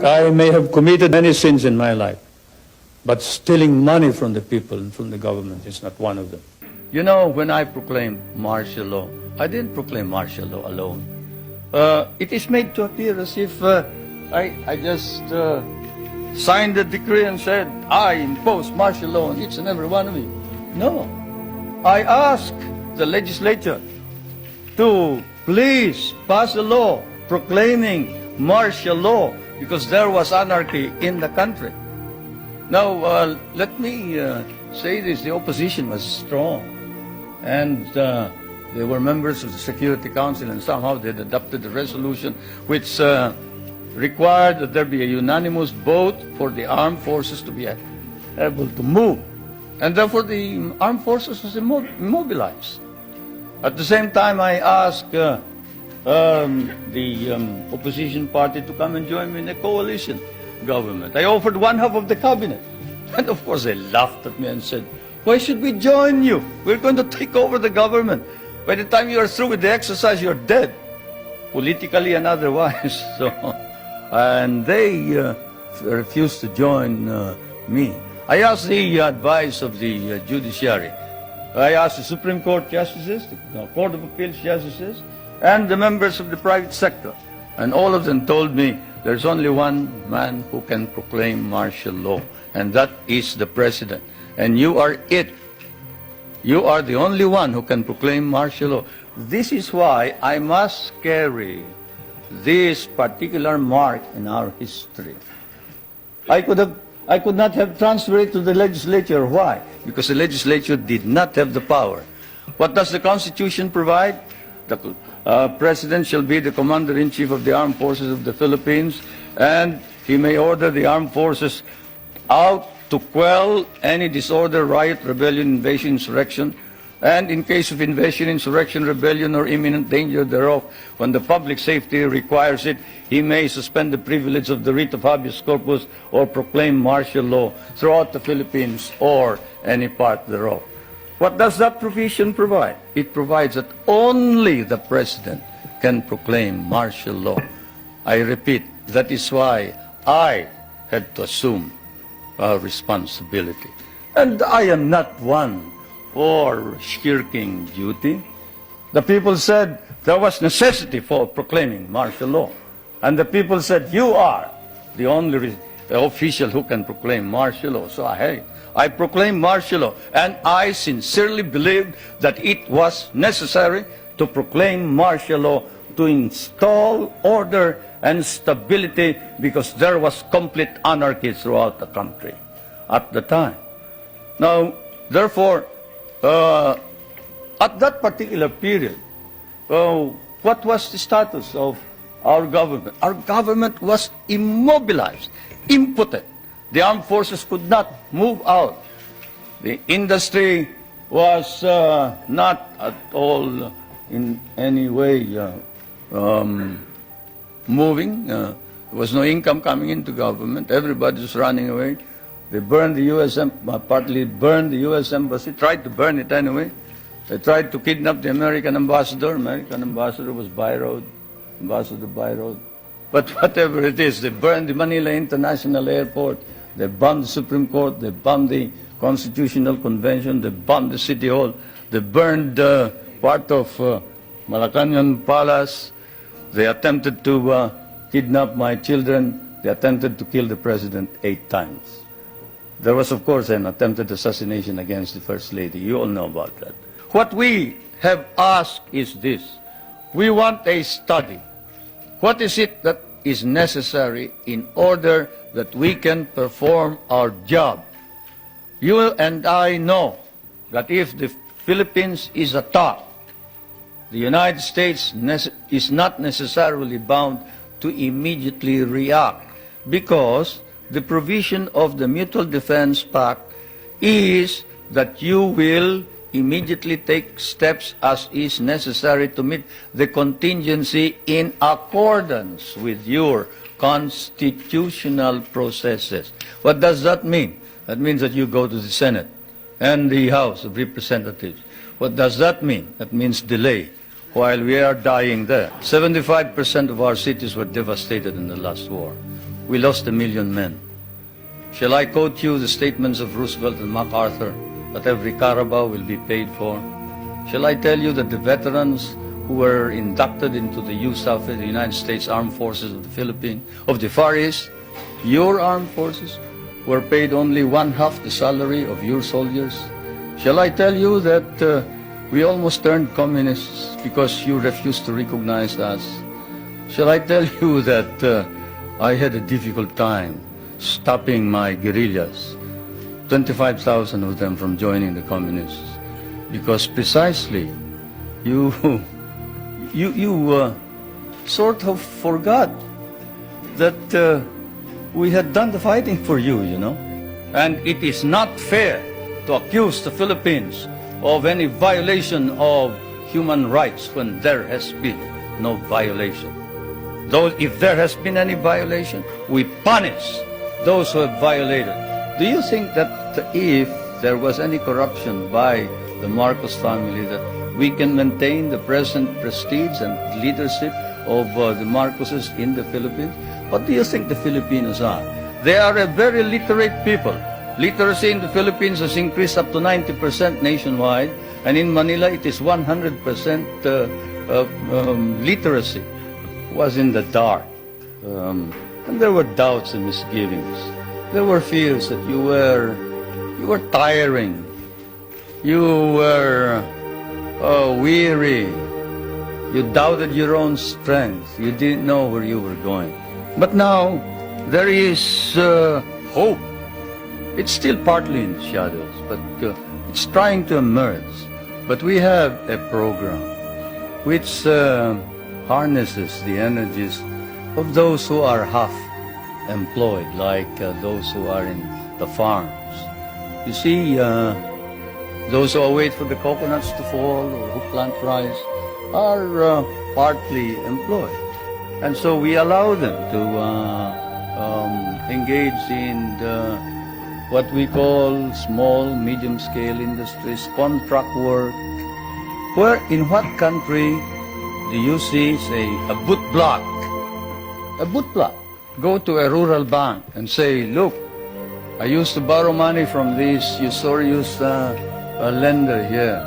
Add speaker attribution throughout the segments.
Speaker 1: I may have committed many sins in my life, but stealing money from the people and from the government is not one of them. You know, when I proclaimed martial law, I didn't proclaim martial law alone. It is made to appear as if I just signed the decree and said, I impose martial law on each and every one of you. No. I asked the legislature to please pass a law proclaiming martial law because there was anarchy in the country. Now, let me say this. The opposition was strong. And they were members of the Security Council, and somehow they had adopted a resolution which required that there be a unanimous vote for the armed forces to be able to move. And therefore the armed forces was immobilized. At the same time, I asked the opposition party to come and join me in a coalition government. I offered one half of the cabinet. And of course they laughed at me and said, why should we join you? We're going to take over the government. By the time you are through with the exercise, you're dead, politically and otherwise. So, and they refused to join me. I asked the advice of the judiciary. I asked the Supreme Court justices, the Court of Appeals justices, and the members of the private sector. And all of them told me there's only one man who can proclaim martial law, and that is the President. And you are it. You are the only one who can proclaim martial law. This is why I must carry this particular mark in our history. I could not have transferred it to the legislature. Why? Because the legislature did not have the power. What does the Constitution provide? The President shall be the Commander-in-Chief of the Armed Forces of the Philippines, and he may order the armed forces out to quell any disorder, riot, rebellion, invasion, insurrection, and in case of invasion, insurrection, rebellion, or imminent danger thereof, when the public safety requires it, he may suspend the privilege of the writ of habeas corpus or proclaim martial law throughout the Philippines or any part thereof. What does that provision provide? It provides that only the President can proclaim martial law. I repeat, that is why I had to assume responsibility. And I am not one for shirking duty. The people said there was necessity for proclaiming martial law. And the people said, you are the only official who can proclaim martial law. So I proclaimed martial law. And I sincerely believed that it was necessary to proclaim martial law to install order and stability because there was complete anarchy throughout the country at the time. Now, therefore, at that particular period, what was the status of our government? Our government was immobilized, impotent. The armed forces could not move out. The industry was not at all in any way moving. There was no income coming into government. Everybody was running away. They burned the U.S. Partly burned the U.S. Embassy, tried to burn it anyway. They tried to kidnap the American ambassador. American ambassador was by road, Ambassador by road. But whatever it is, they burned the Manila International Airport. They bombed the Supreme Court. They bombed the Constitutional Convention. They bombed the City Hall. They burned part of Malacanang Palace. They attempted to kidnap my children. They attempted to kill the President 8 times. There was, of course, an attempted assassination against the First Lady. You all know about that. What we have asked is this. We want a study. What is it that is necessary in order that we can perform our job? You and I know that if the Philippines is attacked, the United States is not necessarily bound to immediately react because the provision of the Mutual Defense Pact is that you will immediately take steps as is necessary to meet the contingency in accordance with your constitutional processes. What does that mean? That means that you go to the Senate and the House of Representatives. What does that mean? That means delay while we are dying there. 75% of our cities were devastated in the last war. we lost 1,000,000 men. Shall I quote you the statements of Roosevelt and MacArthur that every Carabao will be paid for? Shall I tell you that the veterans who were inducted into the USAF, the United States Armed Forces of the Philippines, of the Far East, your armed forces, were paid only one-half the salary of your soldiers? Shall I tell you that we almost turned communists because you refused to recognize us? Shall I tell you that I had a difficult time stopping my guerrillas, 25,000 of them from joining the communists, because precisely you sort of forgot that we had done the fighting for you, you know. And it is not fair to accuse the Philippines of any violation of human rights when there has been no violation. Though if there has been any violation, we punish those who have violated. Do you think that if there was any corruption by the Marcos family, that we can maintain the present prestige and leadership of the Marcoses in the Philippines? What do you think the Filipinos are? They are a very literate people. Literacy in the Philippines has increased up to 90% nationwide, and in Manila it is 100% literacy. It was in the dark, and there were doubts and misgivings. There were fears that you were tiring, you were weary, you doubted your own strength, you didn't know where you were going. But now there is hope. It's still partly in the shadows, but it's trying to emerge. But we have a program which harnesses the energies of those who are half employed, like those who are in the farms. You see, those who wait for the coconuts to fall or who plant rice are partly employed. And so we allow them to engage in what we call small, medium-scale industries, contract work. Where, in what country do you see, say, a boot block? A boot block. Go to a rural bank and say, look, I used to borrow money from this usurious lender here.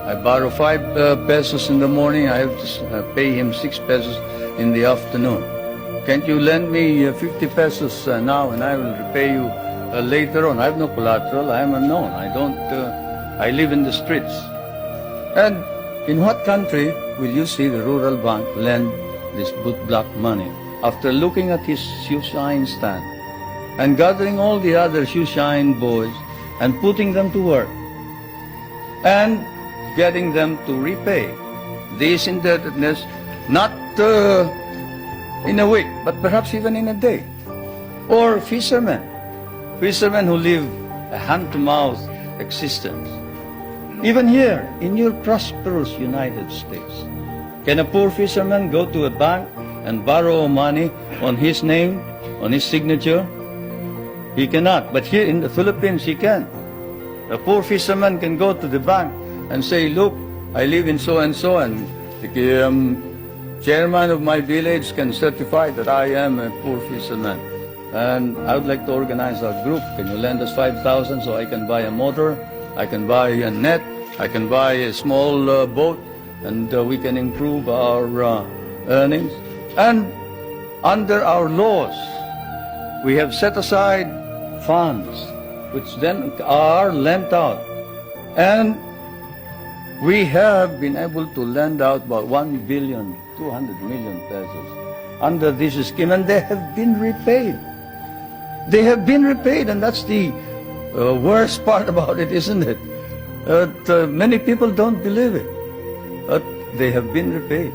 Speaker 1: I borrow 5 pesos in the morning, I have to pay him 6 pesos in the afternoon. Can't you lend me 50 pesos now and I will repay you later on? I have no collateral, I am unknown, I live in the streets. And in what country will you see the rural bank lend this boot block money after looking at his shoe shine stand and gathering all the other shoe shine boys and putting them to work and getting them to repay this indebtedness, not in a week, but perhaps even in a day? Or fishermen who live a hand-to-mouth existence. Even here, in your prosperous United States, can a poor fisherman go to a bank and borrow money on his name, on his signature? He cannot. But here in the Philippines, he can. A poor fisherman can go to the bank and say, look, I live in so-and-so, and the chairman of my village can certify that I am a poor fisherman. And I would like to organize a group. Can you lend us 5,000 so I can buy a motor, I can buy a net, I can buy a small boat, and we can improve our earnings. And under our laws, we have set aside funds which then are lent out. And we have been able to lend out about 1,200,000,000 pesos under this scheme, and they have been repaid. They have been repaid, and that's the worst part about it, isn't it? Many people don't believe it, but they have been repaid.